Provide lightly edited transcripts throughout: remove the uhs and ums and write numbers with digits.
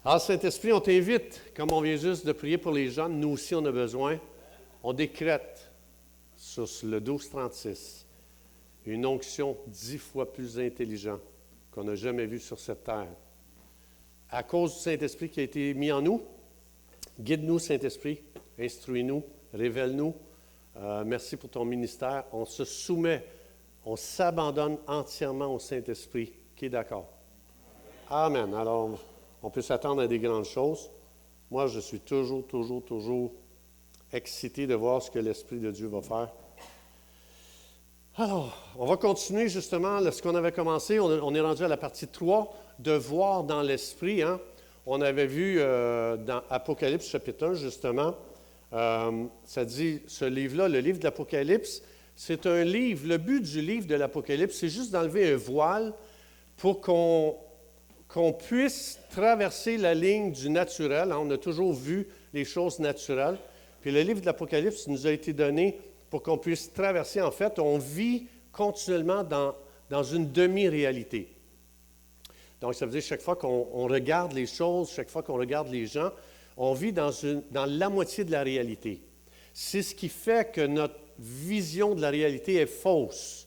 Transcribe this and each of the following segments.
Alors, Saint-Esprit, on t'invite, comme on vient juste de prier pour les jeunes, nous aussi on a besoin, on décrète sur le 1236 une onction 10 fois plus intelligente qu'on n'a jamais vue sur cette terre. À cause du Saint-Esprit qui a été mis en nous, guide-nous, Saint-Esprit, instruis-nous, révèle-nous. Merci pour ton ministère. On se soumet, on s'abandonne entièrement au Saint-Esprit. Qui est d'accord? Amen. Alors, on peut s'attendre à des grandes choses. Moi, je suis toujours excité de voir ce que l'Esprit de Dieu va faire. Alors, on va continuer justement ce qu'on avait commencé. On est rendu à la partie 3, de voir dans l'Esprit. Hein? On avait vu dans Apocalypse chapitre 1, justement, ça dit, ce livre-là, le livre de l'Apocalypse, c'est un livre, le but du livre de l'Apocalypse, c'est juste d'enlever un voile pour qu'on puisse traverser la ligne du naturel. Hein? On a toujours vu les choses naturelles. Puis le livre de l'Apocalypse nous a été donné pour qu'on puisse traverser. En fait, on vit continuellement dans une demi-réalité. Donc, ça veut dire chaque fois qu'on regarde les choses, chaque fois qu'on regarde les gens, on vit dans la moitié de la réalité. C'est ce qui fait que notre vision de la réalité est fausse.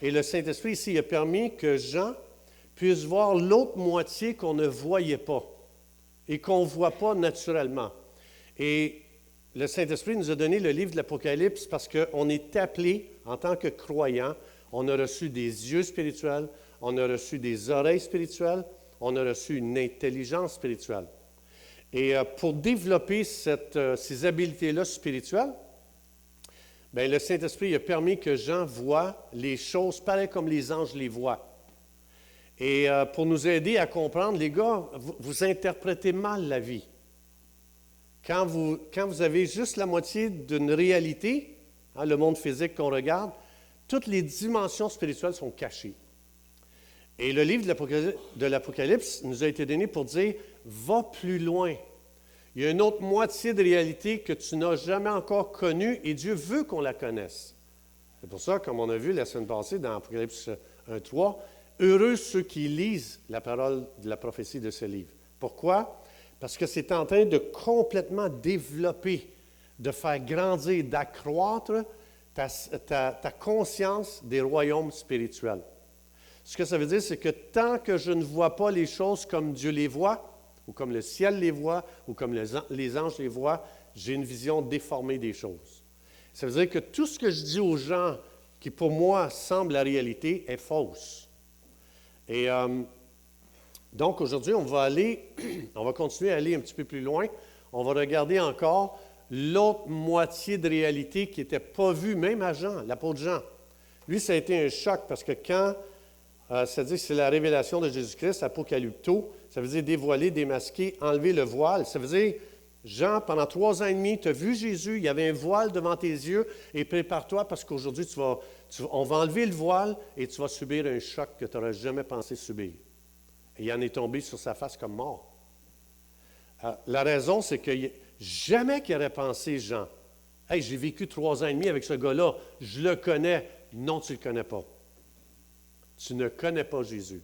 Et le Saint-Esprit, ici, a permis que Jean puisse voir l'autre moitié qu'on ne voyait pas et qu'on ne voit pas naturellement. Et le Saint-Esprit nous a donné le livre de l'Apocalypse parce qu'on est appelé, en tant que croyants, on a reçu des yeux spirituels, on a reçu des oreilles spirituelles, on a reçu une intelligence spirituelle. Et pour développer ces habiletés-là spirituelles, bien, le Saint-Esprit a permis que Jean voie les choses pareil comme les anges les voient. Et pour nous aider à comprendre, les gars, vous interprétez mal la vie. Quand vous avez juste la moitié d'une réalité, hein, le monde physique qu'on regarde, toutes les dimensions spirituelles sont cachées. Et le livre de l'Apocalypse nous a été donné pour dire, va plus loin. Il y a une autre moitié de réalité que tu n'as jamais encore connue et Dieu veut qu'on la connaisse. C'est pour ça, comme on a vu la semaine passée dans Apocalypse 1:3, heureux ceux qui lisent la parole de la prophétie de ce livre. Pourquoi? Parce que c'est en train de complètement développer, de faire grandir, d'accroître ta conscience des royaumes spirituels. Ce que ça veut dire, c'est que tant que je ne vois pas les choses comme Dieu les voit, ou comme le ciel les voit, ou comme les anges les voient, j'ai une vision déformée des choses. Ça veut dire que tout ce que je dis aux gens qui, pour moi, semble la réalité, est fausse. Et donc, aujourd'hui, on va continuer à aller un petit peu plus loin. On va regarder encore l'autre moitié de réalité qui n'était pas vue, même à Jean, l'apôtre Jean. Lui, ça a été un choc parce que quand, ça dit que c'est la révélation de Jésus-Christ, apocalypto, ça veut dire dévoiler, démasquer, enlever le voile. Ça veut dire, Jean, pendant 3 ans et demi, tu as vu Jésus, il y avait un voile devant tes yeux et prépare-toi parce qu'aujourd'hui, on va enlever le voile et tu vas subir un choc que tu n'aurais jamais pensé subir. Et il en est tombé sur sa face comme mort. La raison, c'est que jamais qu'il aurait pensé, Jean, « Hey, j'ai vécu 3 ans et demi avec ce gars-là, je le connais. » Non, tu ne le connais pas. Tu ne connais pas Jésus.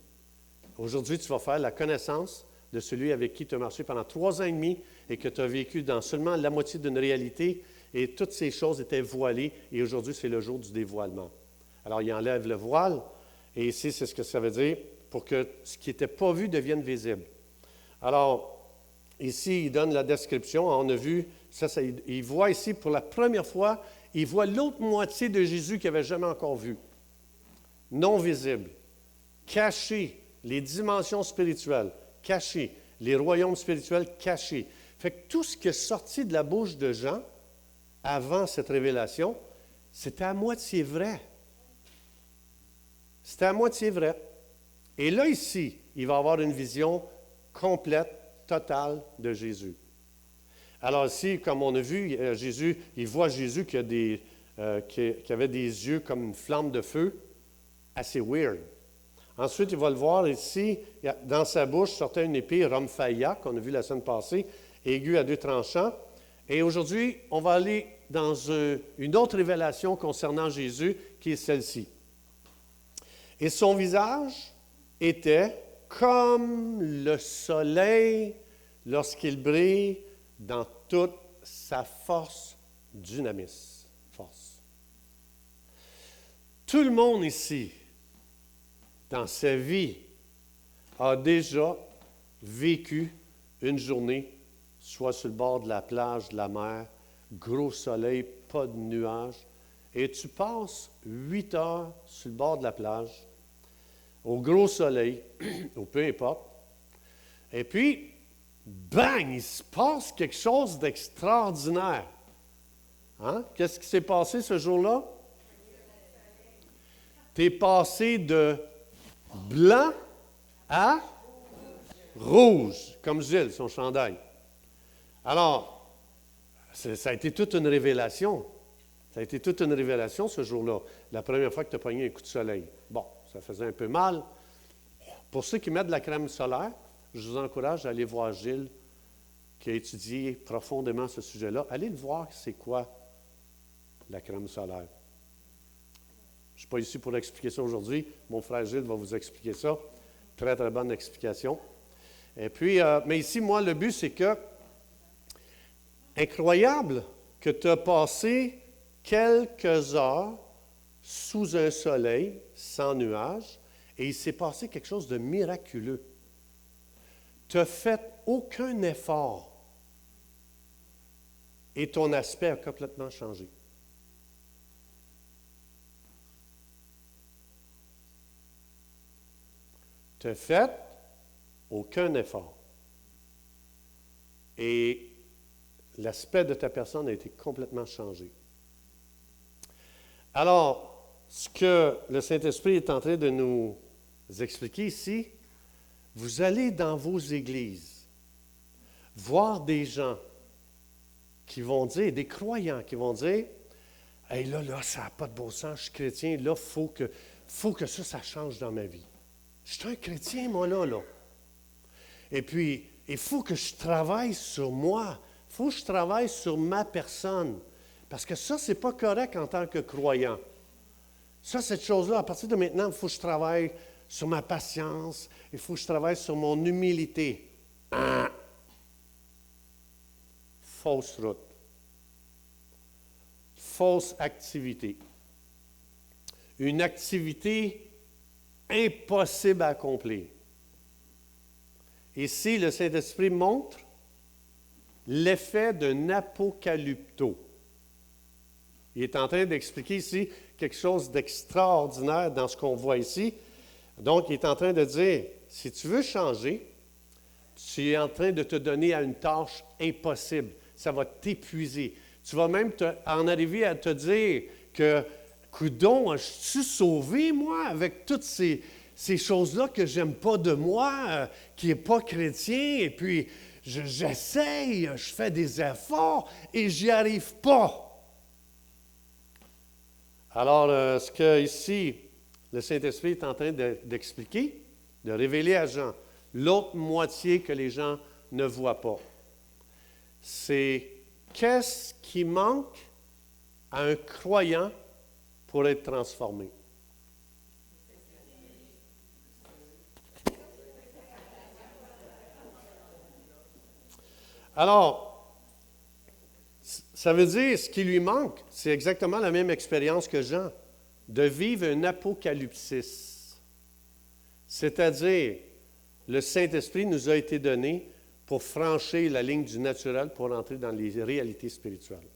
Aujourd'hui, tu vas faire la connaissance de celui avec qui tu as marché pendant 3 ans et demi et que tu as vécu dans seulement la moitié d'une réalité et toutes ces choses étaient voilées et aujourd'hui, c'est le jour du dévoilement. Alors, il enlève le voile et ici, c'est ce que ça veut dire pour que ce qui n'était pas vu devienne visible. Alors, ici, il donne la description. On a vu, il voit ici pour la première fois, il voit l'autre moitié de Jésus qu'il n'avait jamais encore vu. Non visible, caché, les dimensions spirituelles, cachées, les royaumes spirituels cachés. Fait que tout ce qui est sorti de la bouche de Jean, avant cette révélation, c'était à moitié vrai. C'était à moitié vrai. Et là, ici, il va avoir une vision complète, totale de Jésus. Alors ici, comme on a vu, Jésus, il voit Jésus qui avait des yeux comme une flamme de feu, assez weird. Ensuite, il va le voir ici, dans sa bouche sortait une épée Rhomphaia, qu'on a vu la semaine passée, aiguë à 2 tranchants. Et aujourd'hui, on va aller dans une autre révélation concernant Jésus, qui est celle-ci. Et son visage était comme le soleil lorsqu'il brille dans toute sa force dynamis. Force. Tout le monde ici, dans sa vie, a déjà vécu une journée, soit sur le bord de la plage, de la mer, gros soleil, pas de nuages, et tu passes 8 heures sur le bord de la plage, au gros soleil, ou peu importe, et puis, bang, il se passe quelque chose d'extraordinaire. Hein? Qu'est-ce qui s'est passé ce jour-là? Tu es passé de blanc à rouge, comme Gilles, son chandail. Alors, ça a été toute une révélation. Ça a été toute une révélation ce jour-là, la première fois que tu as pogné un coup de soleil. Bon, ça faisait un peu mal. Pour ceux qui mettent de la crème solaire, je vous encourage à aller voir Gilles, qui a étudié profondément ce sujet-là. Allez le voir, c'est quoi la crème solaire. Je ne suis pas ici pour expliquer ça aujourd'hui. Mon frère Gilles va vous expliquer ça. Très, très bonne explication. Et puis, mais ici, moi, le but, c'est que, incroyable que tu as passé quelques heures sous un soleil, sans nuages, et il s'est passé quelque chose de miraculeux. Tu n'as fait aucun effort et ton aspect a complètement changé. Tu n'as fait aucun effort. Et l'aspect de ta personne a été complètement changé. Alors, ce que le Saint-Esprit est en train de nous expliquer ici, vous allez dans vos églises voir des gens qui vont dire, des croyants qui vont dire, « Hey, là, ça n'a pas de bon sens, je suis chrétien, là, il faut que ça change dans ma vie. Je suis un chrétien, moi, là. Et puis, il faut que je travaille sur moi. Il faut que je travaille sur ma personne. Parce que ça, ce n'est pas correct en tant que croyant. Ça, cette chose-là, à partir de maintenant, il faut que je travaille sur ma patience. Il faut que je travaille sur mon humilité. Fausse route. Fausse activité. Une activité impossible à accomplir. Ici, le Saint-Esprit montre l'effet d'un apocalypto. Il est en train d'expliquer ici quelque chose d'extraordinaire dans ce qu'on voit ici. Donc, il est en train de dire, si tu veux changer, tu es en train de te donner à une tâche impossible. Ça va t'épuiser. Tu vas même en arriver à te dire que, coudon, je suis sauvé, moi, avec toutes ces choses-là que j'aime pas de moi, qui n'est pas chrétien, et puis j'essaye, je fais des efforts, et j'y arrive pas. Alors, ce que ici, le Saint-Esprit est en train d'expliquer, de révéler à Jean, l'autre moitié que les gens ne voient pas, c'est qu'est-ce qui manque à un croyant pour être transformé. Alors, ça veut dire, ce qui lui manque, c'est exactement la même expérience que Jean, de vivre un apocalypsis. C'est-à-dire, le Saint-Esprit nous a été donné pour franchir la ligne du naturel pour entrer dans les réalités spirituelles.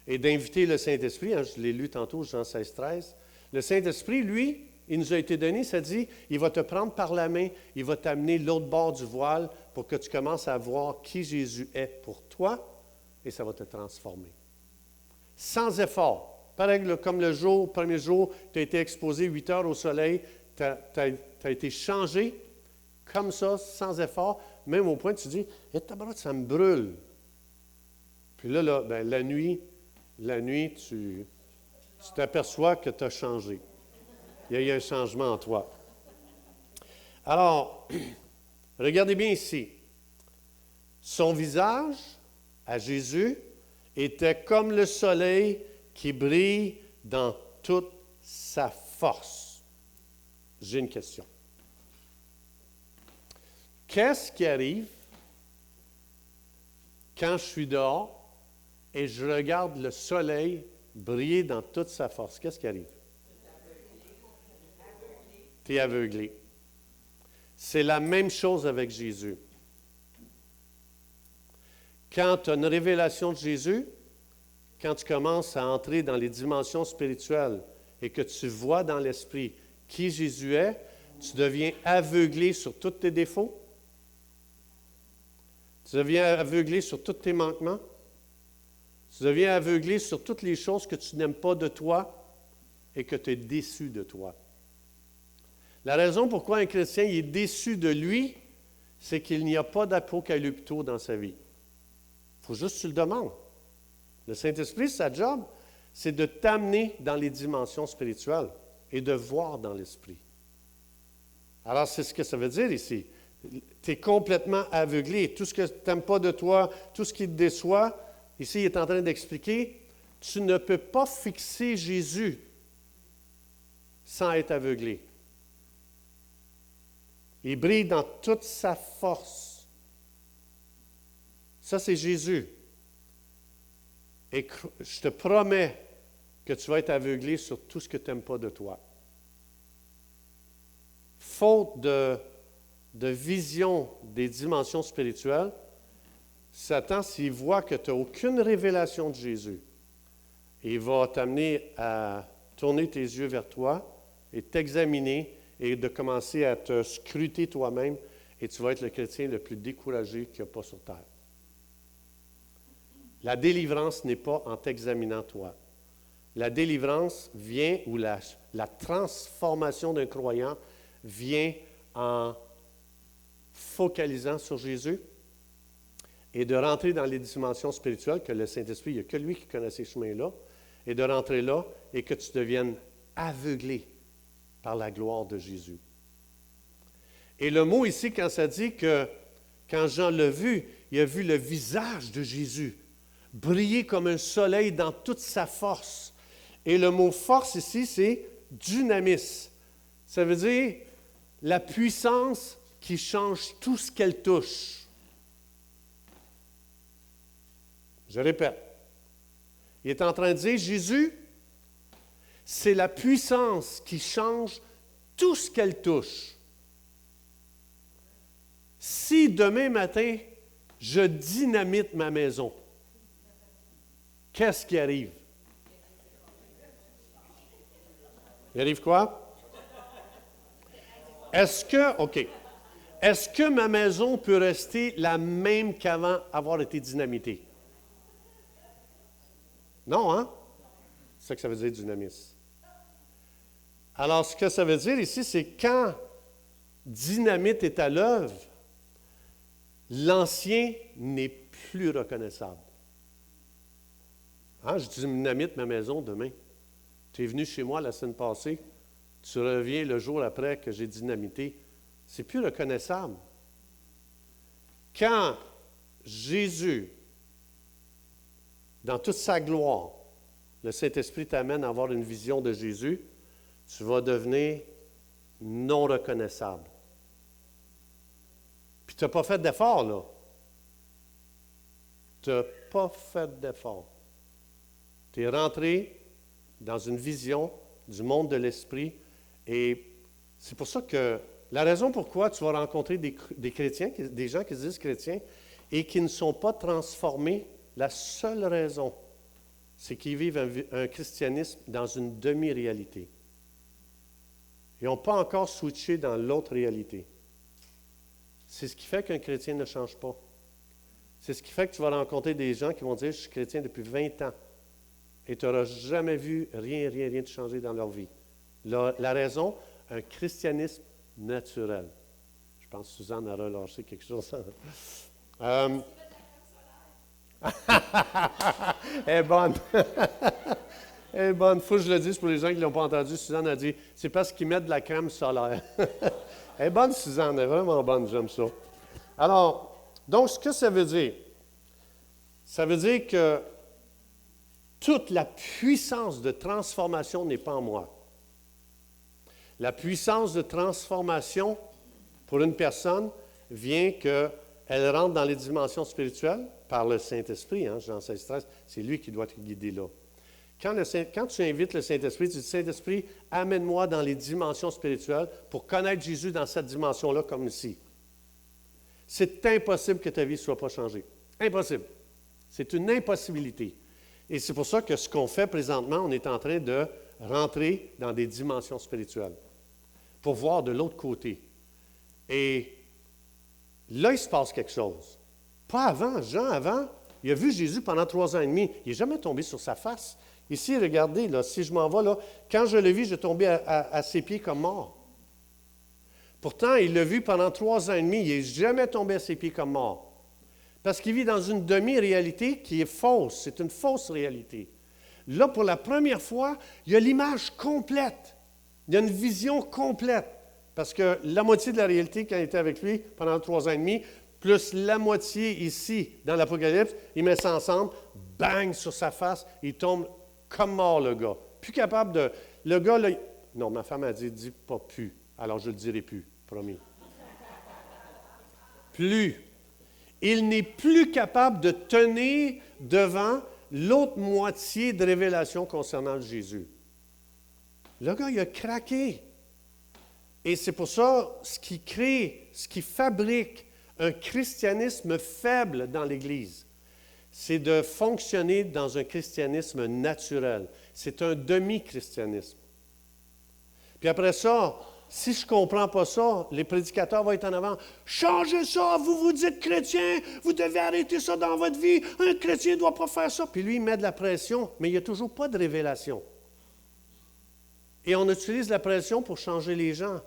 Et d'inviter le Saint-Esprit, je l'ai lu tantôt, Jean 16, 13, le Saint-Esprit, lui, il nous a été donné, ça dit, il va te prendre par la main, il va t'amener l'autre bord du voile pour que tu commences à voir qui Jésus est pour toi, et ça va te transformer. Sans effort. Pareil comme le premier jour, tu as été exposé 8 heures au soleil, tu as été changé comme ça, sans effort, même au point où tu dis, hey, tabarouette, ça me brûle. Puis là, la nuit, tu t'aperçois que tu as changé. Il y a eu un changement en toi. Alors, regardez bien ici. Son visage, à Jésus, était comme le soleil qui brille dans toute sa force. J'ai une question. Qu'est-ce qui arrive quand je suis dehors et je regarde le soleil briller dans toute sa force, qu'est-ce qui arrive? Tu es aveuglé. C'est la même chose avec Jésus. Quand tu as une révélation de Jésus, quand tu commences à entrer dans les dimensions spirituelles et que tu vois dans l'esprit qui Jésus est, tu deviens aveuglé sur tous tes défauts. Tu deviens aveuglé sur tous tes manquements. Tu deviens aveuglé sur toutes les choses que tu n'aimes pas de toi et que tu es déçu de toi. La raison pourquoi un chrétien est déçu de lui, c'est qu'il n'y a pas d'apocalypto dans sa vie. Il faut juste que tu le demandes. Le Saint-Esprit, sa job, c'est de t'amener dans les dimensions spirituelles et de voir dans l'esprit. Alors, c'est ce que ça veut dire ici. Tu es complètement aveuglé. Tout ce que tu n'aimes pas de toi, tout ce qui te déçoit, ici, il est en train d'expliquer, tu ne peux pas fixer Jésus sans être aveuglé. Il brille dans toute sa force. Ça, c'est Jésus. Et je te promets que tu vas être aveuglé sur tout ce que tu n'aimes pas de toi. Faute de vision des dimensions spirituelles, Satan, s'il voit que tu n'as aucune révélation de Jésus, il va t'amener à tourner tes yeux vers toi et t'examiner et de commencer à te scruter toi-même, et tu vas être le chrétien le plus découragé qu'il n'y a pas sur terre. La délivrance n'est pas en t'examinant toi. La délivrance vient, ou la transformation d'un croyant vient en focalisant sur Jésus et de rentrer dans les dimensions spirituelles que le Saint-Esprit, il n'y a que lui qui connaît ces chemins-là, et de rentrer là et que tu deviennes aveuglé par la gloire de Jésus. Et le mot ici, quand ça dit que, quand Jean l'a vu, il a vu le visage de Jésus briller comme un soleil dans toute sa force. Et le mot force ici, c'est dynamis. Ça veut dire la puissance qui change tout ce qu'elle touche. Je répète. Il est en train de dire, Jésus, c'est la puissance qui change tout ce qu'elle touche. Si demain matin, je dynamite ma maison, qu'est-ce qui arrive? Il arrive quoi? Est-ce que ma maison peut rester la même qu'avant avoir été dynamitée? Non, hein? C'est ça que ça veut dire, dynamisme. Alors, ce que ça veut dire ici, c'est quand dynamite est à l'œuvre, l'ancien n'est plus reconnaissable. Hein? Je dynamite ma maison demain. Tu es venu chez moi la semaine passée, tu reviens le jour après que j'ai dynamité. C'est plus reconnaissable. Quand Jésus, dans toute sa gloire, le Saint-Esprit t'amène à avoir une vision de Jésus, tu vas devenir non reconnaissable. Puis tu n'as pas fait d'effort, là. Tu n'as pas fait d'effort. Tu es rentré dans une vision du monde de l'esprit et c'est pour ça que la raison pourquoi tu vas rencontrer des chrétiens, des gens qui se disent chrétiens et qui ne sont pas transformés, la seule raison, c'est qu'ils vivent un christianisme dans une demi-réalité. Ils n'ont pas encore switché dans l'autre réalité. C'est ce qui fait qu'un chrétien ne change pas. C'est ce qui fait que tu vas rencontrer des gens qui vont dire « Je suis chrétien depuis 20 ans » et tu n'auras jamais vu rien de changer dans leur vie. La raison, un christianisme naturel. Je pense que Suzanne a relâché quelque chose. Elle est bonne. Elle est bonne. Il faut que je le dise pour les gens qui ne l'ont pas entendu. Suzanne a dit, c'est parce qu'ils mettent de la crème solaire. Elle est bonne, Suzanne. Elle est vraiment bonne. J'aime ça. Alors, donc, ce que ça veut dire? Ça veut dire que toute la puissance de transformation n'est pas en moi. La puissance de transformation pour une personne vient qu'elle Elle rentre dans les dimensions spirituelles par le Saint-Esprit, hein, Jean 16,13, c'est lui qui doit te guider là. Quand tu invites le Saint-Esprit, tu dis, Saint-Esprit, amène-moi dans les dimensions spirituelles pour connaître Jésus dans cette dimension-là comme ici. C'est impossible que ta vie ne soit pas changée. Impossible. C'est une impossibilité. Et c'est pour ça que ce qu'on fait présentement, on est en train de rentrer dans des dimensions spirituelles pour voir de l'autre côté. Et là, il se passe quelque chose. Pas avant. Jean, avant, il a vu Jésus pendant 3 ans et demi. Il n'est jamais tombé sur sa face. Ici, regardez, là, si je m'en vais, là, quand je l'ai vu, je tombé à ses pieds comme mort. Pourtant, il l'a vu pendant 3 ans et demi. Il n'est jamais tombé à ses pieds comme mort. Parce qu'il vit dans une demi-réalité qui est fausse. C'est une fausse réalité. Là, pour la première fois, il y a l'image complète. Il y a une vision complète. Parce que la moitié de la réalité, quand il était avec lui pendant 3 ans et demi, plus la moitié ici, dans l'Apocalypse, il met ça ensemble, bang, sur sa face, il tombe comme mort, le gars. Plus capable de... Le gars, là... Non, ma femme a dit, dis pas plus. Alors, je ne le dirai plus, promis. Plus. Il n'est plus capable de tenir devant l'autre moitié de révélation concernant Jésus. Le gars, il a craqué. Et c'est pour ça, ce qui crée, ce qui fabrique un christianisme faible dans l'Église, c'est de fonctionner dans un christianisme naturel. C'est un demi-christianisme. Puis après ça, si je ne comprends pas ça, les prédicateurs vont être en avant. Changez ça, vous vous dites chrétien, vous devez arrêter ça dans votre vie. Un chrétien ne doit pas faire ça. Puis lui, il met de la pression, mais il n'y a toujours pas de révélation. Et on utilise la pression pour changer les gens.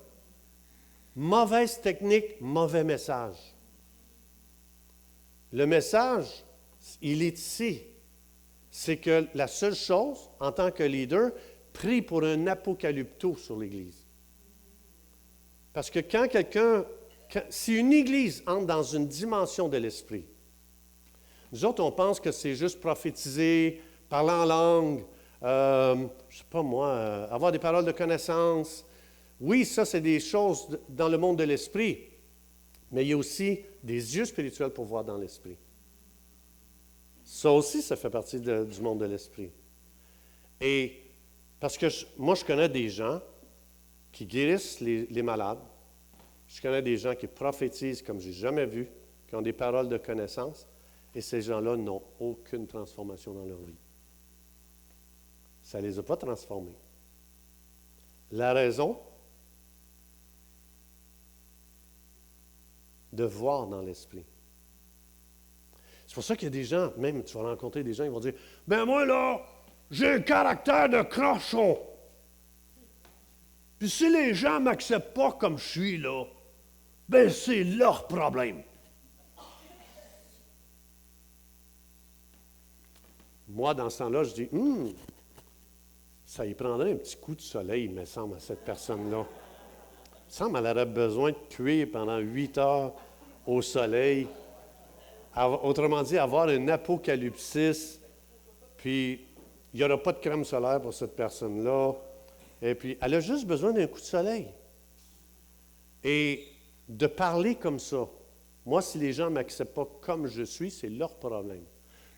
Mauvaise technique, mauvais message. Le message, il est ici. C'est que la seule chose, en tant que leader, prie pour un apocalypto sur l'Église. Parce que si une Église entre dans une dimension de l'Esprit, nous autres, on pense que c'est juste prophétiser, parler en langue, je ne sais pas moi, avoir des paroles de connaissance. Oui, ça, c'est des choses dans le monde de l'Esprit, mais il y a aussi des yeux spirituels pour voir dans l'Esprit. Ça aussi, ça fait partie du monde de l'Esprit. Et parce que moi, je connais des gens qui guérissent les malades. Je connais des gens qui prophétisent comme je n'ai jamais vu, qui ont des paroles de connaissance, et ces gens-là n'ont aucune transformation dans leur vie. Ça ne les a pas transformés. La raison, de voir dans l'esprit. C'est pour ça qu'il y a des gens, même tu vas rencontrer des gens, ils vont dire, « Ben moi là, j'ai un caractère de crochon. Puis si les gens ne m'acceptent pas comme je suis là, ben c'est leur problème. » Moi, dans ce temps-là, je dis, ça y prendrait un petit coup de soleil, il me semble, à cette personne-là. Il me semble qu'elle aurait besoin de cuire pendant 8 heures au soleil. Autrement dit, avoir un apocalypsis, puis il n'y aura pas de crème solaire pour cette personne-là. Et puis, elle a juste besoin d'un coup de soleil. Et de parler comme ça, moi, si les gens ne m'acceptent pas comme je suis, c'est leur problème.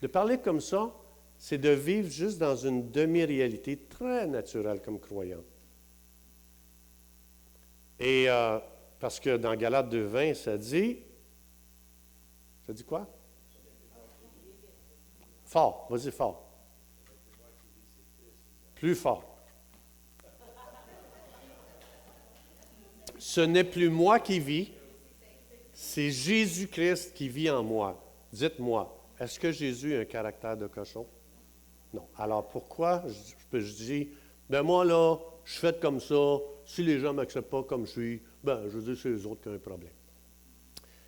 De parler comme ça, c'est de vivre juste dans une demi-réalité très naturelle comme croyant. Et parce que dans Galates 2,20, ça dit quoi? Fort, vas-y fort. Plus fort. Ce n'est plus moi qui vis, c'est Jésus-Christ qui vit en moi. Dites-moi, est-ce que Jésus a un caractère de cochon? Non. Alors pourquoi je dis, ben moi là, je fais comme ça, si les gens ne m'acceptent pas comme je suis, ben je dis c'est eux autres qui ont un problème.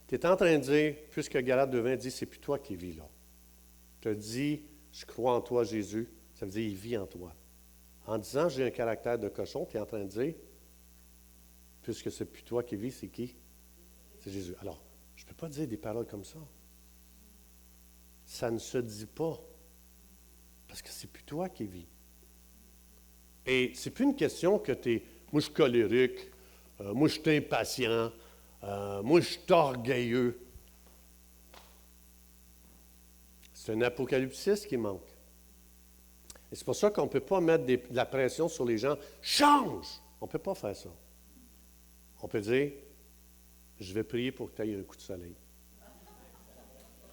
Tu es en train de dire, puisque Galates 2,20 dit, c'est plus toi qui vis là. Tu dis, je crois en toi Jésus, ça veut dire, il vit en toi. En disant, j'ai un caractère de cochon, tu es en train de dire, puisque c'est plus toi qui vis, c'est qui? C'est Jésus. Alors, je ne peux pas dire des paroles comme ça. Ça ne se dit pas. Parce que c'est plus toi qui vis. Et c'est plus une question que tu es, moi je suis colérique, moi je suis impatient, moi je suis orgueilleux. C'est un apocalypsis qui manque. Et c'est pour ça qu'on ne peut pas mettre de la pression sur les gens. Change! On ne peut pas faire ça. On peut dire, je vais prier pour que tu aies un coup de soleil.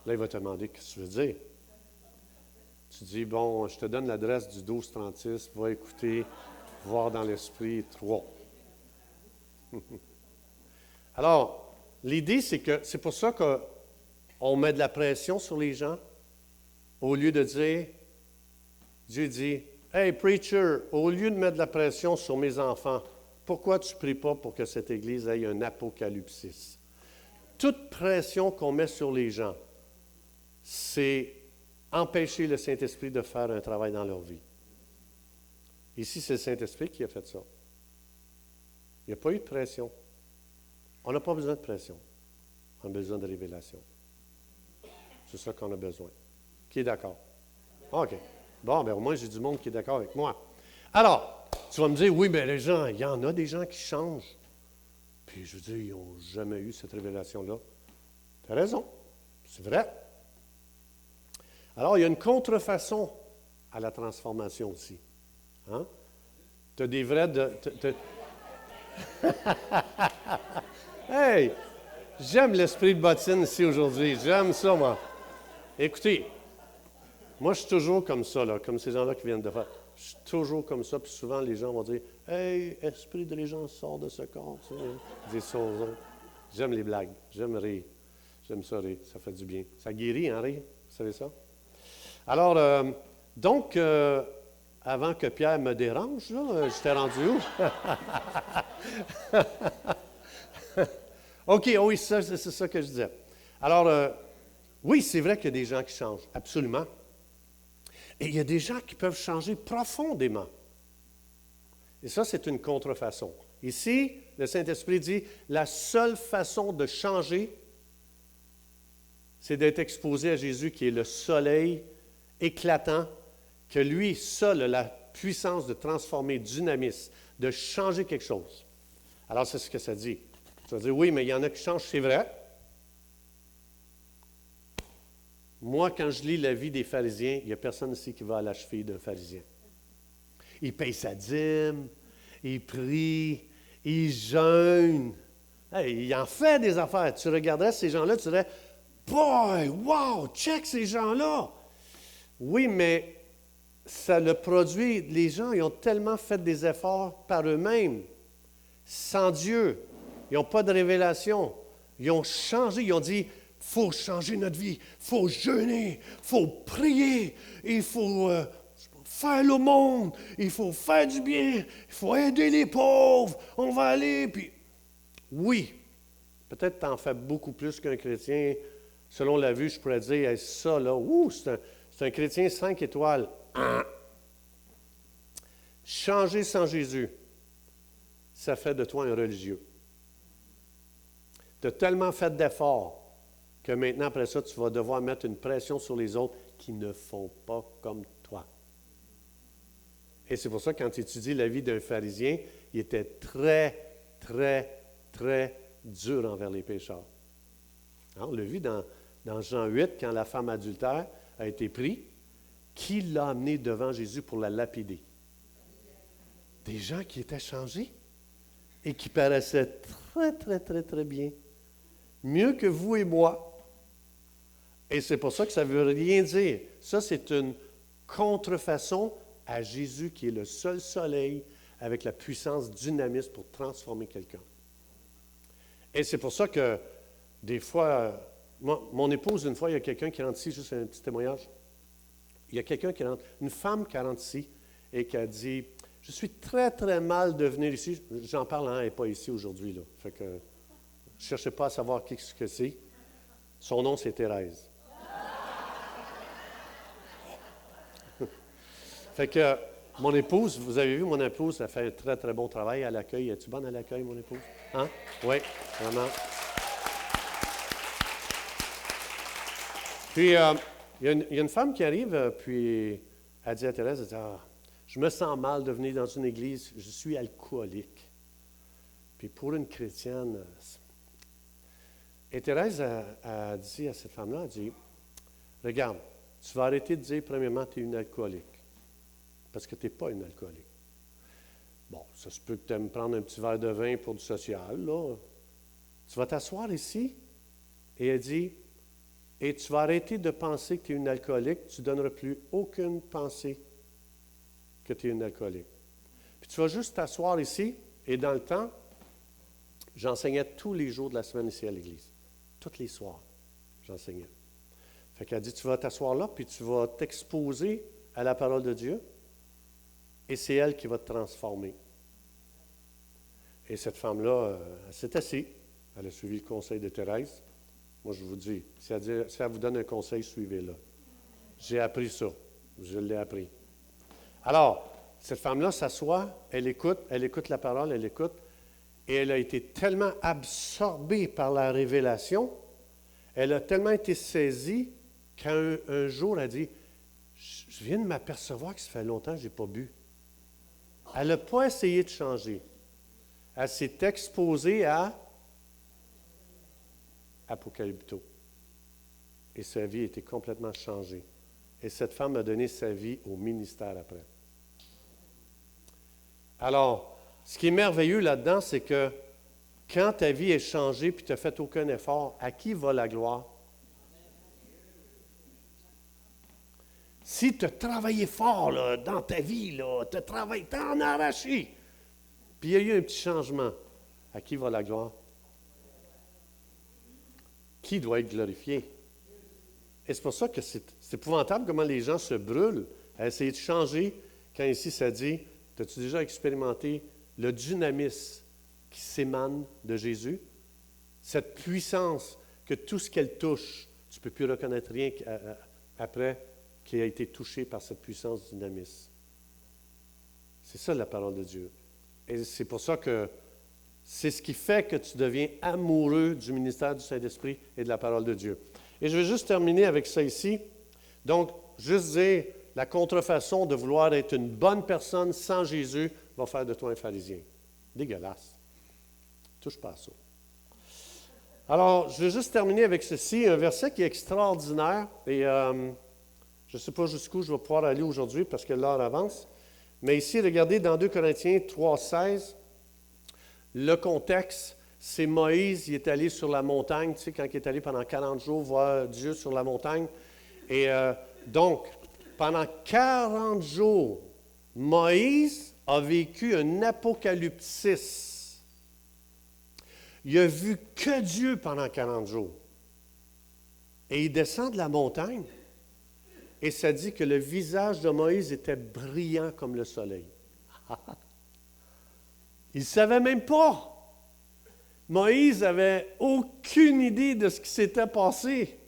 Là, il va te demander, qu'est-ce que tu veux dire? Tu dis, bon, je te donne l'adresse du 1236, va écouter, voir dans l'esprit 3. Alors, l'idée, c'est que c'est pour ça qu'on met de la pression sur les gens, au lieu de dire, Dieu dit, hey, preacher, au lieu de mettre de la pression sur mes enfants, pourquoi tu ne pries pas pour que cette Église ait un apocalypsis? Toute pression qu'on met sur les gens, c'est empêcher le Saint-Esprit de faire un travail dans leur vie. Ici, c'est le Saint-Esprit qui a fait ça. Il n'y a pas eu de pression. On n'a pas besoin de pression. On a besoin de révélation. C'est ça qu'on a besoin. Qui est d'accord? OK. Bon, bien au moins, j'ai du monde qui est d'accord avec moi. Alors, tu vas me dire, oui, mais les gens, il y en a des gens qui changent. Puis je veux dire, ils n'ont jamais eu cette révélation-là. Tu as raison. C'est vrai. Alors, il y a une contrefaçon à la transformation aussi. Hein? Tu as des vrais... Hey! J'aime l'esprit de bottine ici aujourd'hui. J'aime ça, moi. Écoutez, moi, je suis toujours comme ça, là, comme ces gens-là qui viennent de faire. Je suis toujours comme ça, puis souvent, les gens vont dire « Hey, esprit de les gens sort de ce corps. » Tu sais, des ça aux autres. J'aime les blagues. J'aime rire. J'aime ça rire. Ça fait du bien. Ça guérit, hein, rire? Vous savez ça? Alors, donc, avant que Pierre me dérange, là, j'étais rendu où? OK, oui, c'est ça que je disais. Alors, oui, c'est vrai qu'il y a des gens qui changent, absolument. Et il y a des gens qui peuvent changer profondément. Et ça, c'est une contrefaçon. Ici, le Saint-Esprit dit, la seule façon de changer, c'est d'être exposé à Jésus qui est le soleil éclatant, que lui seul a la puissance de transformer, dynamisme, de changer quelque chose. Alors, c'est ce que ça dit. Tu vas dire, oui, mais il y en a qui changent, c'est vrai. Moi, quand je lis la vie des pharisiens, il n'y a personne ici qui va à la cheville d'un pharisien. Il paye sa dîme, il prie, il jeûne. Hey, il en fait des affaires. Tu regarderais ces gens-là, tu dirais, boy, wow, check ces gens-là. Oui, mais ça le produit. Les gens, ils ont tellement fait des efforts par eux-mêmes, sans Dieu. Ils n'ont pas de révélation. Ils ont changé, ils ont dit, il faut changer notre vie, il faut jeûner, il faut prier, il faut faire le monde, il faut faire du bien, il faut aider les pauvres, on va aller, puis oui, peut-être tu en fais beaucoup plus qu'un chrétien. Selon la vue, je pourrais dire, hey, ça là, c'est un chrétien 5 étoiles. Changer sans Jésus, ça fait de toi un religieux. Tu as tellement fait d'efforts que maintenant, après ça, tu vas devoir mettre une pression sur les autres qui ne font pas comme toi. Et c'est pour ça que quand tu étudies la vie d'un pharisien, il était très, très, très dur envers les pécheurs. Alors, on l'a vu dans Jean 8, quand la femme adultère a été prise, qui l'a amenée devant Jésus pour la lapider? Des gens qui étaient changés et qui paraissaient très, très, très, très bien. Mieux que vous et moi. Et c'est pour ça que ça ne veut rien dire. Ça, c'est une contrefaçon à Jésus qui est le seul soleil avec la puissance dynamiste pour transformer quelqu'un. Et c'est pour ça que des fois, mon épouse, une fois, il y a quelqu'un qui rentre ici, juste un petit témoignage. Il y a quelqu'un qui rentre, une femme qui rentre ici et qui a dit, je suis très, très mal de venir ici. J'en parle, elle n'est pas ici aujourd'hui, là. Fait que, je ne cherchais pas à savoir qui ce que c'est. Son nom, c'est Thérèse. Fait que, mon épouse, vous avez vu, mon épouse, elle fait un très, très bon travail à l'accueil. Es-tu bonne à l'accueil, mon épouse? Hein? Oui, vraiment. Puis, il y a une femme qui arrive, puis elle dit à Thérèse, elle dit, je me sens mal de venir dans une église, je suis alcoolique. Puis pour une chrétienne, et Thérèse a dit à cette femme-là, elle dit, regarde, tu vas arrêter de dire, premièrement, tu es une alcoolique. Parce que tu n'es pas une alcoolique. Bon, ça se peut que tu aimes prendre un petit verre de vin pour du social, là. Tu vas t'asseoir ici, et elle dit, et tu vas arrêter de penser que tu es une alcoolique, tu ne donneras plus aucune pensée que tu es une alcoolique. Puis tu vas juste t'asseoir ici, et dans le temps, j'enseignais tous les jours de la semaine ici à l'église. Tous les soirs, j'enseignais. Fait qu'elle dit, tu vas t'asseoir là, puis tu vas t'exposer à la parole de Dieu, et c'est elle qui va te transformer. Et cette femme-là, elle s'est assise, elle a suivi le conseil de Thérèse. Moi, je vous dis, si elle vous donne un conseil, suivez-le. J'ai appris ça, je l'ai appris. Alors, cette femme-là s'assoit, elle écoute la parole, elle écoute, et elle a été tellement absorbée par la révélation, elle a tellement été saisie qu'un jour, elle dit, je viens de m'apercevoir que ça fait longtemps que je n'ai pas bu. Elle n'a pas essayé de changer. Elle s'est exposée à Apocalypto. Et sa vie a été complètement changée. Et cette femme a donné sa vie au ministère après. Alors, ce qui est merveilleux là-dedans, c'est que quand ta vie est changée et tu n'as fait aucun effort, à qui va la gloire? Si tu as travaillé fort là, dans ta vie, tu t'en as arraché, puis il y a eu un petit changement, à qui va la gloire? Qui doit être glorifié? Et c'est pour ça que c'est épouvantable comment les gens se brûlent à essayer de changer quand ici ça dit, as-tu déjà expérimenté le dynamisme qui s'émane de Jésus? Cette puissance que tout ce qu'elle touche, tu ne peux plus reconnaître rien après qui a été touché par cette puissance dynamisme. C'est ça la parole de Dieu. Et c'est pour ça que c'est ce qui fait que tu deviens amoureux du ministère du Saint-Esprit et de la parole de Dieu. Et je vais juste terminer avec ça ici. Donc, juste dire, la contrefaçon de vouloir être une bonne personne sans Jésus va faire de toi un pharisien. Dégueulasse. Touche pas à ça. Alors, je vais juste terminer avec ceci, un verset qui est extraordinaire. Et je ne sais pas jusqu'où je vais pouvoir aller aujourd'hui parce que l'heure avance. Mais ici, regardez dans 2 Corinthiens 3,16, le contexte, c'est Moïse, il est allé sur la montagne, tu sais, quand il est allé pendant 40 jours voir Dieu sur la montagne. Et donc, pendant 40 jours, Moïse a vécu un apocalypsis. Il a vu que Dieu pendant 40 jours. Et il descend de la montagne. Et ça dit que le visage de Moïse était brillant comme le soleil. Il ne savait même pas. Moïse n'avait aucune idée de ce qui s'était passé.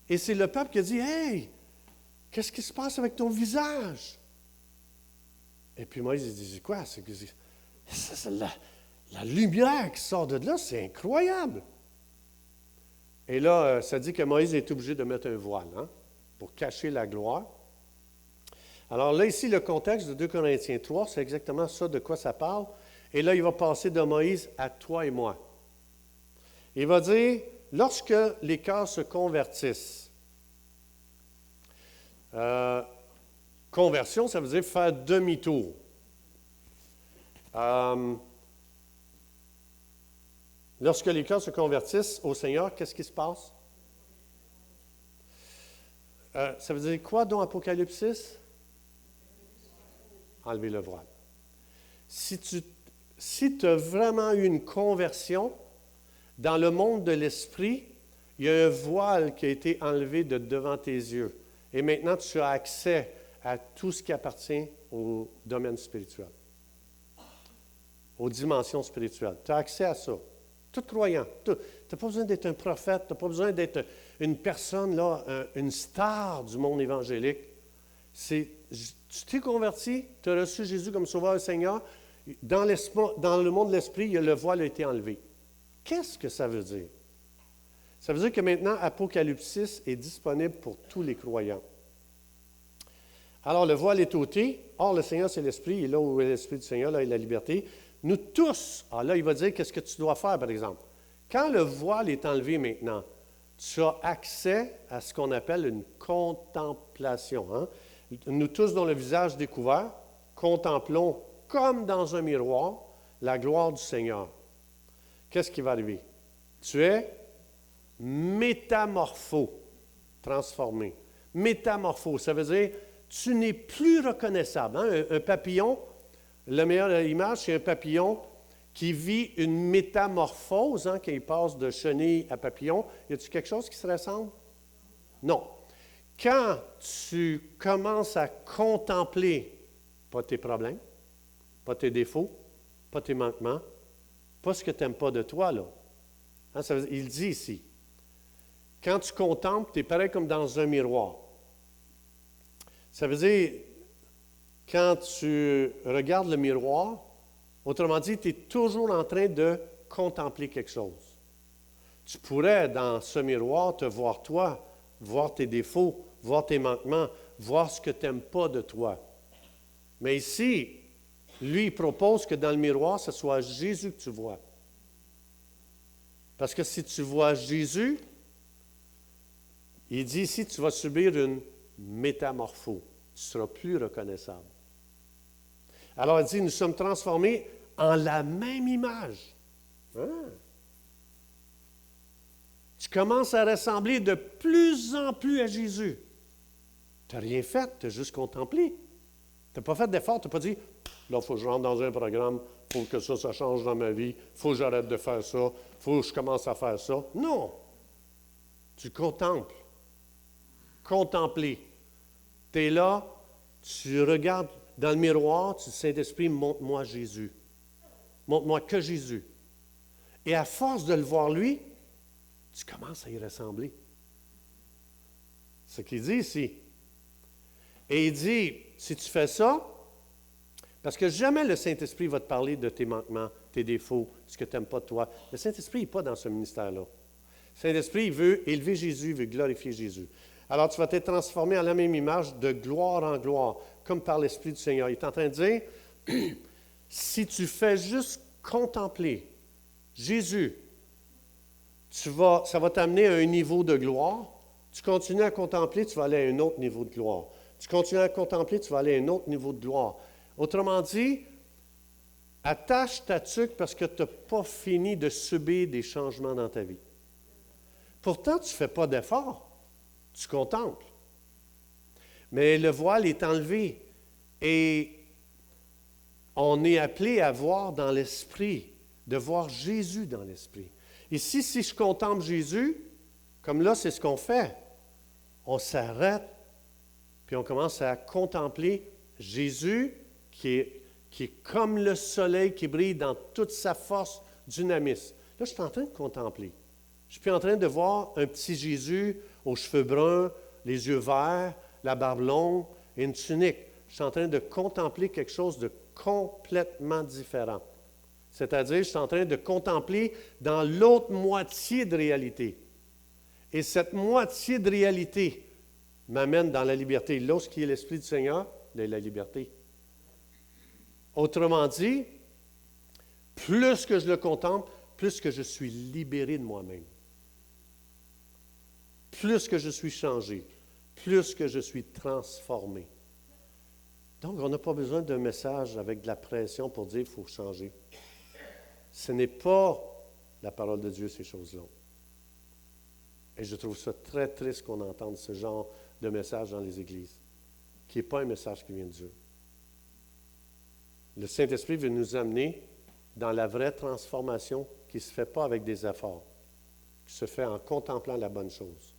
Et c'est le peuple qui a dit, « Hey, qu'est-ce qui se passe avec ton visage? » Et puis Moïse, il dit, « Quoi? C'est la lumière qui sort de là, c'est incroyable. » Et là, ça dit que Moïse est obligé de mettre un voile, pour cacher la gloire. Alors là, ici, le contexte de 2 Corinthiens 3, c'est exactement ça de quoi ça parle. Et là, il va passer de Moïse à toi et moi. Il va dire, lorsque les cœurs se convertissent, conversion, ça veut dire faire demi-tour. Lorsque les cœurs se convertissent au Seigneur, qu'est-ce qui se passe? Ça veut dire quoi dans Apocalypse? Enlever le voile. Si tu as vraiment eu une conversion, dans le monde de l'esprit, il y a un voile qui a été enlevé de devant tes yeux. Et maintenant, tu as accès à tout ce qui appartient au domaine spirituel, aux dimensions spirituelles. Tu as accès à ça. Tout croyant. Tu n'as pas besoin d'être un prophète, tu n'as pas besoin d'être une personne, là, une star du monde évangélique. Tu t'es converti, tu as reçu Jésus comme sauveur et Seigneur. Dans le monde de l'esprit, le voile a été enlevé. Qu'est-ce que ça veut dire? Ça veut dire que maintenant, Apocalypse est disponible pour tous les croyants. Alors, le voile est ôté. Or, le Seigneur, c'est l'Esprit. Et là où est l'Esprit du Seigneur, là est la liberté. Nous tous, là, il va dire qu'est-ce que tu dois faire, par exemple. Quand le voile est enlevé maintenant, tu as accès à ce qu'on appelle une contemplation. Hein? Nous tous, dont le visage découvert, contemplons comme dans un miroir la gloire du Seigneur. Qu'est-ce qui va arriver? Tu es métamorpho, transformé. Métamorpho, ça veut dire tu n'es plus reconnaissable. Hein? Un papillon, la meilleure image, c'est un papillon qui vit une métamorphose, hein, quand il passe de chenille à papillon. Y a-t-il quelque chose qui se ressemble? Non. Quand tu commences à contempler, pas tes problèmes, pas tes défauts, pas tes manquements, pas ce que tu n'aimes pas de toi, là. Hein, ça veut dire, il dit ici, quand tu contemples, tu es pareil comme dans un miroir. Ça veut dire, quand tu regardes le miroir, autrement dit, tu es toujours en train de contempler quelque chose. Tu pourrais, dans ce miroir, te voir toi, voir tes défauts, voir tes manquements, voir ce que tu n'aimes pas de toi. Mais ici, lui, il propose que dans le miroir, ce soit Jésus que tu vois. Parce que si tu vois Jésus, il dit ici, tu vas subir une métamorphose. Tu ne seras plus reconnaissable. Alors, il dit, nous sommes transformés en la même image. Hein? Tu commences à ressembler de plus en plus à Jésus. Tu n'as rien fait, tu as juste contemplé. Tu n'as pas fait d'effort, tu n'as pas dit, là, il faut que je rentre dans un programme, il faut que ça change dans ma vie, il faut que j'arrête de faire ça, il faut que je commence à faire ça. Non! Tu contemples. Contempler. Tu es là, tu regardes dans le miroir, tu dis, Saint-Esprit, montre-moi Jésus. Montre-moi que Jésus. Et à force de le voir lui, tu commences à y ressembler. C'est ce qu'il dit ici. Et il dit, si tu fais ça, parce que jamais le Saint-Esprit va te parler de tes manquements, tes défauts, ce que tu n'aimes pas de toi. Le Saint-Esprit n'est pas dans ce ministère-là. Le Saint-Esprit, il veut élever Jésus, il veut glorifier Jésus. Alors, tu vas être transformé en la même image de gloire en gloire, comme par l'Esprit du Seigneur. Il est en train de dire, si tu fais juste contempler Jésus, ça va t'amener à un niveau de gloire. Tu continues à contempler, tu vas aller à un autre niveau de gloire. Tu continues à contempler, tu vas aller à un autre niveau de gloire. Autrement dit, attache ta tuque parce que tu n'as pas fini de subir des changements dans ta vie. Pourtant, tu ne fais pas d'effort. Tu contemples. Mais le voile est enlevé et on est appelé à voir dans l'esprit, de voir Jésus dans l'esprit. Ici, si je contemple Jésus, comme là, c'est ce qu'on fait. On s'arrête, puis on commence à contempler Jésus qui est comme le soleil qui brille dans toute sa force dynamisme. Là, je suis en train de contempler. Je suis plus en train de voir un petit Jésus aux cheveux bruns, les yeux verts, la barbe longue et une tunique. Je suis en train de contempler quelque chose de complètement différent. C'est-à-dire, je suis en train de contempler dans l'autre moitié de réalité. Et cette moitié de réalité m'amène dans la liberté. Là, ce qui est l'Esprit du Seigneur, c'est la liberté. Autrement dit, plus que je le contemple, plus que je suis libéré de moi-même. Plus que je suis changé, plus que je suis transformé. Donc, on n'a pas besoin d'un message avec de la pression pour dire qu'il faut changer. Ce n'est pas la parole de Dieu, ces choses-là. Et je trouve ça très triste qu'on entende ce genre de message dans les églises, qui n'est pas un message qui vient de Dieu. Le Saint-Esprit veut nous amener dans la vraie transformation qui ne se fait pas avec des efforts, qui se fait en contemplant la bonne chose.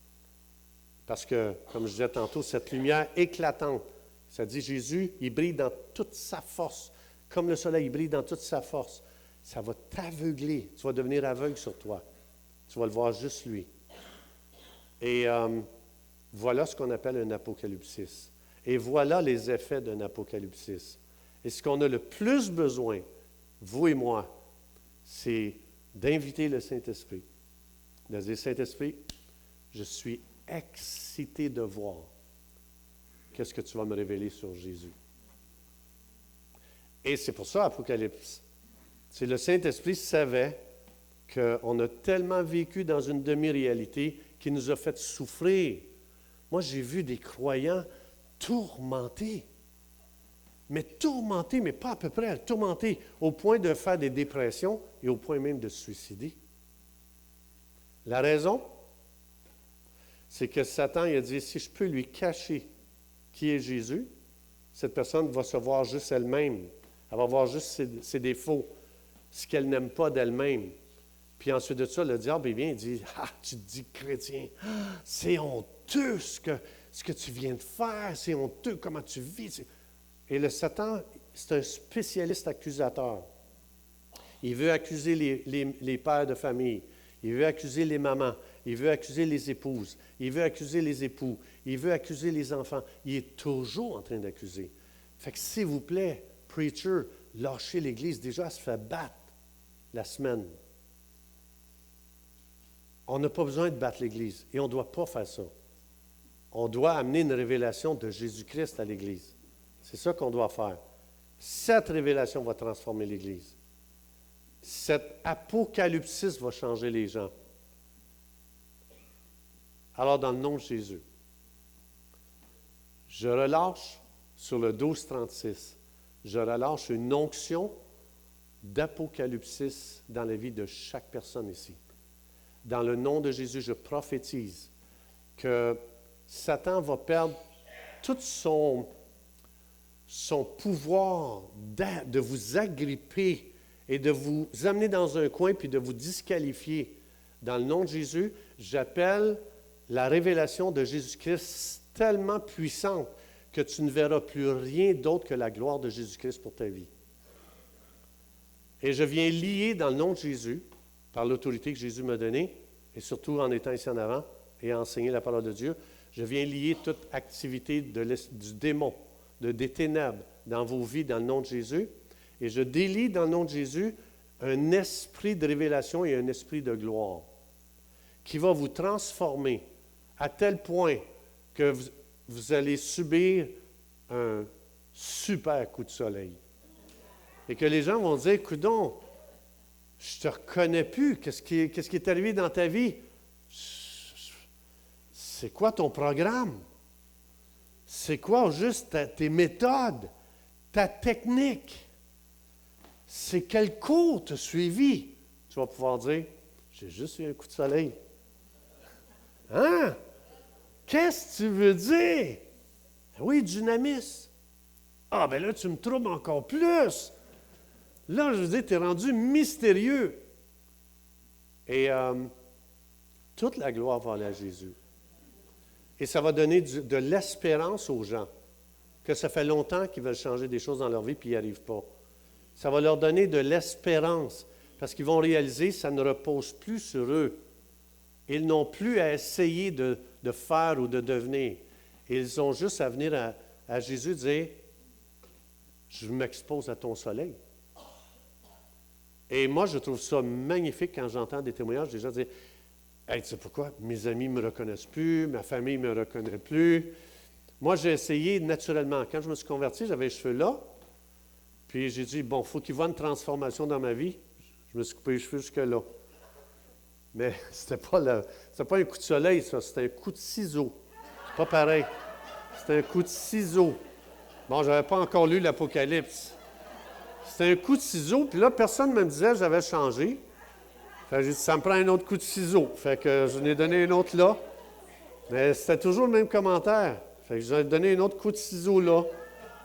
Parce que, comme je disais tantôt, cette lumière éclatante, ça dit Jésus, il brille dans toute sa force, comme le soleil, il brille dans toute sa force. Ça va t'aveugler, tu vas devenir aveugle sur toi. Tu vas le voir juste lui. Et voilà ce qu'on appelle un apocalypsis. Et voilà les effets d'un apocalypsis. Et ce qu'on a le plus besoin, vous et moi, c'est d'inviter le Saint-Esprit. De dire, Saint-Esprit, je suis excité de voir qu'est-ce que tu vas me révéler sur Jésus. Et c'est pour ça, Apocalypse. C'est le Saint-Esprit savait qu'on a tellement vécu dans une demi-réalité qui nous a fait souffrir. Moi, j'ai vu des croyants tourmentés. Mais tourmentés, mais pas à peu près, tourmentés au point de faire des dépressions et au point même de se suicider. La raison, c'est que Satan il a dit, si je peux lui cacher qui est Jésus, cette personne va se voir juste elle-même. Elle va voir juste ses défauts, ce qu'elle n'aime pas d'elle-même. Puis ensuite de ça, le diable il vient et dit, « Ah, tu te dis chrétien, c'est honteux ce que tu viens de faire, c'est honteux comment tu vis. » Et le Satan, c'est un spécialiste accusateur. Il veut accuser les pères de famille, il veut accuser les mamans, il veut accuser les épouses, il veut accuser les époux, il veut accuser les enfants. Il est toujours en train d'accuser. Fait que s'il vous plaît, preacher, lâchez l'Église. Déjà, elle se fait battre la semaine. On n'a pas besoin de battre l'Église et on ne doit pas faire ça. On doit amener une révélation de Jésus-Christ à l'Église. C'est ça qu'on doit faire. Cette révélation va transformer l'Église. Cet apocalypsis va changer les gens. Alors, dans le nom de Jésus, je relâche sur le 12-36, je relâche une onction d'apocalypsis dans la vie de chaque personne ici. Dans le nom de Jésus, je prophétise que Satan va perdre tout son pouvoir de vous agripper et de vous amener dans un coin puis de vous disqualifier. Dans le nom de Jésus, j'appelle la révélation de Jésus-Christ tellement puissante que tu ne verras plus rien d'autre que la gloire de Jésus-Christ pour ta vie. Et je viens lier dans le nom de Jésus, par l'autorité que Jésus m'a donnée, et surtout en étant ici en avant et à enseigner la parole de Dieu, je viens lier toute activité du démon, des ténèbres dans vos vies dans le nom de Jésus. Et je délie dans le nom de Jésus un esprit de révélation et un esprit de gloire qui va vous transformer à tel point que vous allez subir un super coup de soleil. Et que les gens vont dire, coudonc, je ne te reconnais plus. Qu'est-ce qui est arrivé dans ta vie? C'est quoi ton programme? C'est quoi juste tes méthodes, ta technique? C'est quel cours tu as suivi? Tu vas pouvoir dire, j'ai juste eu un coup de soleil. Hein? Qu'est-ce que tu veux dire? Oui, dynamis. Ah, ben là, tu me troubles encore plus. Là, je veux dire, tu es rendu mystérieux. Et toute la gloire va aller à Jésus. Et ça va donner de l'espérance aux gens, que ça fait longtemps qu'ils veulent changer des choses dans leur vie, puis ils n'y arrivent pas. Ça va leur donner de l'espérance, parce qu'ils vont réaliser que ça ne repose plus sur eux. Ils n'ont plus à essayer de faire ou de devenir. Ils ont juste à venir à Jésus et dire, je m'expose à ton soleil. Et moi, je trouve ça magnifique quand j'entends des témoignages des gens dire, hey, tu sais pourquoi? Mes amis ne me reconnaissent plus, ma famille ne me reconnaît plus. Moi, j'ai essayé naturellement. Quand je me suis converti, j'avais les cheveux là. Puis j'ai dit, bon, il faut qu'il y ait une transformation dans ma vie. Je me suis coupé les cheveux jusque-là. Mais c'était pas un coup de soleil, ça. C'était un coup de ciseau. C'est pas pareil. C'était un coup de ciseau. Bon, je n'avais pas encore lu l'Apocalypse. C'était un coup de ciseau. Puis là, personne ne me disait que j'avais changé. Fait que j'ai dit, ça me prend un autre coup de ciseau. Fait que je n'ai donné un autre là. Mais c'était toujours le même commentaire. Fait que j'ai donné un autre coup de ciseau là.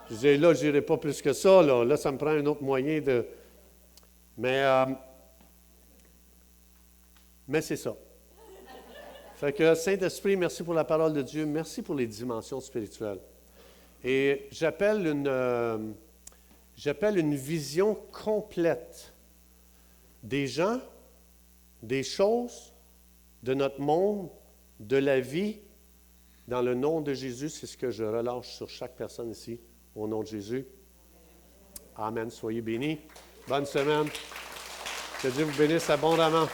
Je disais, là, je n'irai pas plus que ça. Là, ça me prend un autre moyen de... Mais c'est ça. Fait que, Saint-Esprit, merci pour la parole de Dieu. Merci pour les dimensions spirituelles. Et j'appelle une vision complète des gens, des choses, de notre monde, de la vie. Dans le nom de Jésus, c'est ce que je relâche sur chaque personne ici. Au nom de Jésus. Amen. Soyez bénis. Bonne semaine. Que Dieu vous bénisse abondamment.